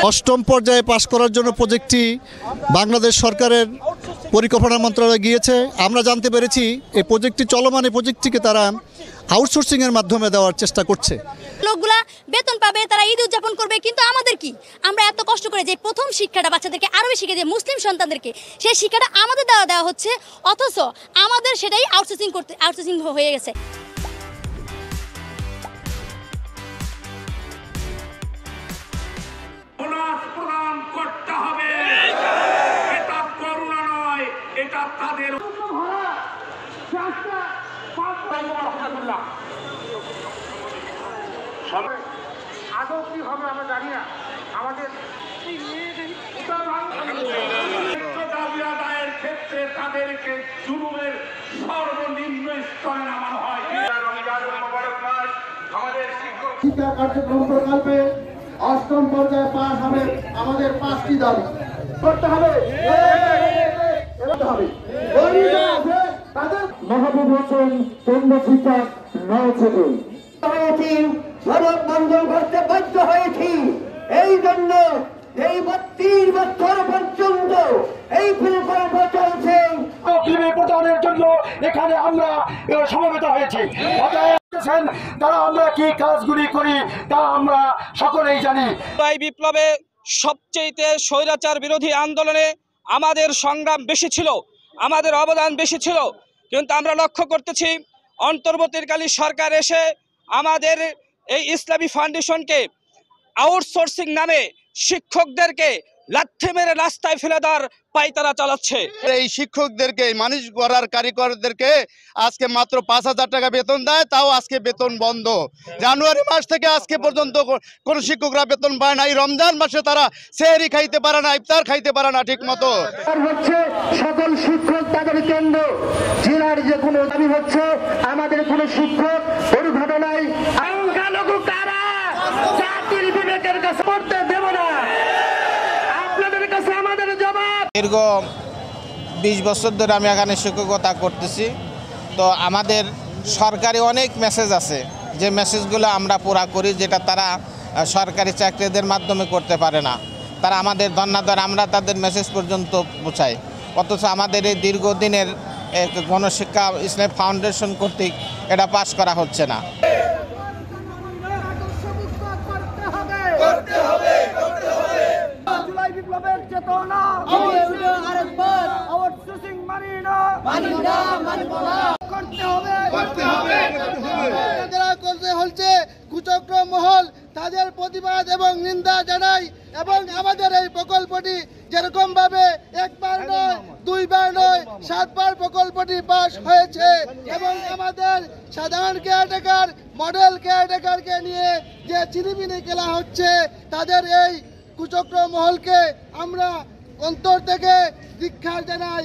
অষ্টম পর্যায়ে পাশ করার জন্য প্রজেক্টটি বাংলাদেশ সরকারের পরিকল্পনা মন্ত্রণালয়ে গিয়েছে। আমরা জানতে পেরেছি এই প্রজেক্টটি চলমান, এই প্রজেক্টটিকে তারা আউটসোর্সিংয়ের মাধ্যমে দেওয়ার চেষ্টা করছে। লোকগুলা বেতন পাবে, তারা ঈদ উদযাপন করবে, কিন্তু আমাদের কি? আমরা এত কষ্ট করে যে প্রথম শিক্ষাটা বাচ্চাদেরকে আরবি শিখে যে মুসলিম সন্তানদেরকে, সেই শিক্ষাটা আমাদের দ্বারা দেওয়া হচ্ছে, অথচ আমাদের সেটাই আউটসোর্সিং হয়ে গেছে। আদৌ কি হবে আমরা জানি না। আমাদের ক্ষেত্রে তাদেরকে জুলুমের সর্বনিম্ন স্তরে নামানো হয়। আমাদের শিক্ষা কার্যক্রম প্রকল্পে অষ্টম পর্যায়ে পাস হবে। আমাদের 5টি দাবি করতে হবে। মাহবুব হোসেন কেন্দ্র শিক্ষক নওছেদুল মানববন্ধন করতে বাধ্য হয়েছি। এই জন্য এই 32 বছর পর্যন্ত এই প্রকল্প চলছে প্রদানের জন্য এখানে আমরা সমবেত হয়েছি। তারা আমরা কি কাজগুলি করি তা আমরা সকলেই জানি। এই বিপ্লবে সবচেয়ে স্বৈরাচার বিরোধী আন্দোলনে আমাদের সংগ্রাম বেশি ছিল, আমাদের অবদান বেশি ছিল, কিন্তু আমরা লক্ষ্য করতেছি অন্তর্বর্তীকালীন সরকার এসে আমাদের এই ইসলামী ফাউন্ডেশনকে আউটসোর্সিং নামে শিক্ষকদেরকে লাথি মেরে রাস্তায় ফেলে দেওয়ার পায়তারা চালাচ্ছে। এই শিক্ষকদেরকে, মানুষ গড়ার কারিগরদেরকে আজকে মাত্র 5,000 টাকা বেতন দেয়, তাও আজকে বেতন বন্ধ। জানুয়ারি মাস থেকে আজকে পর্যন্ত কোন শিক্ষকরা বেতন পায় না। এই রমজান মাসে তারা সেহরি খাইতে পারে না, ইফতার খাইতে পারে না ঠিক মতো। হচ্ছে সকল শিক্ষক তাদের কেন্দ্র, জেলার যে কোনো দাবি হচ্ছে আমাদের কোনো শিক্ষক দুর্ঘটনায় সংখ্যালঘু কারা জাতির বিবেকের কাছে পড়তে দেব না। আপনাদের কাছে আমাদের জবাব। দীর্ঘ 20 বছর ধরে আমি এখানে শিক্ষকতা করতেছি। তো আমাদের সরকারি অনেক মেসেজ আছে, যে মেসেজগুলো আমরা পুরা করি, যেটা তারা সরকারি চাকরিদের মাধ্যমে করতে পারে না। তারা আমাদের ধন্যবাদ, আমরা তাদের মেসেজ পর্যন্ত পৌঁছাই, অথচ আমাদের এই দীর্ঘদিনের গণশিক্ষা ইসলামী ফাউন্ডেশন কর্তৃক এটা পাস করা হচ্ছে না। কুচক্র মহল তাদের প্রতিবাদ এবং নিন্দা জানাই, এবং আমাদের এই প্রকল্পটি যেরকম ভাবে একবার নয়, 2 বার নয়, 7 বার প্রকল্পটি পাস হয়েছে, এবং আমাদের সাধারণ কেয়ারটেকার, মডেল কেয়ারটেকারকে নিয়ে যে চিনিমিনি খেলা হচ্ছে, তাদের এই কুচক্র মহলকে আমরা অন্তর থেকে ধিক্কার জানাই।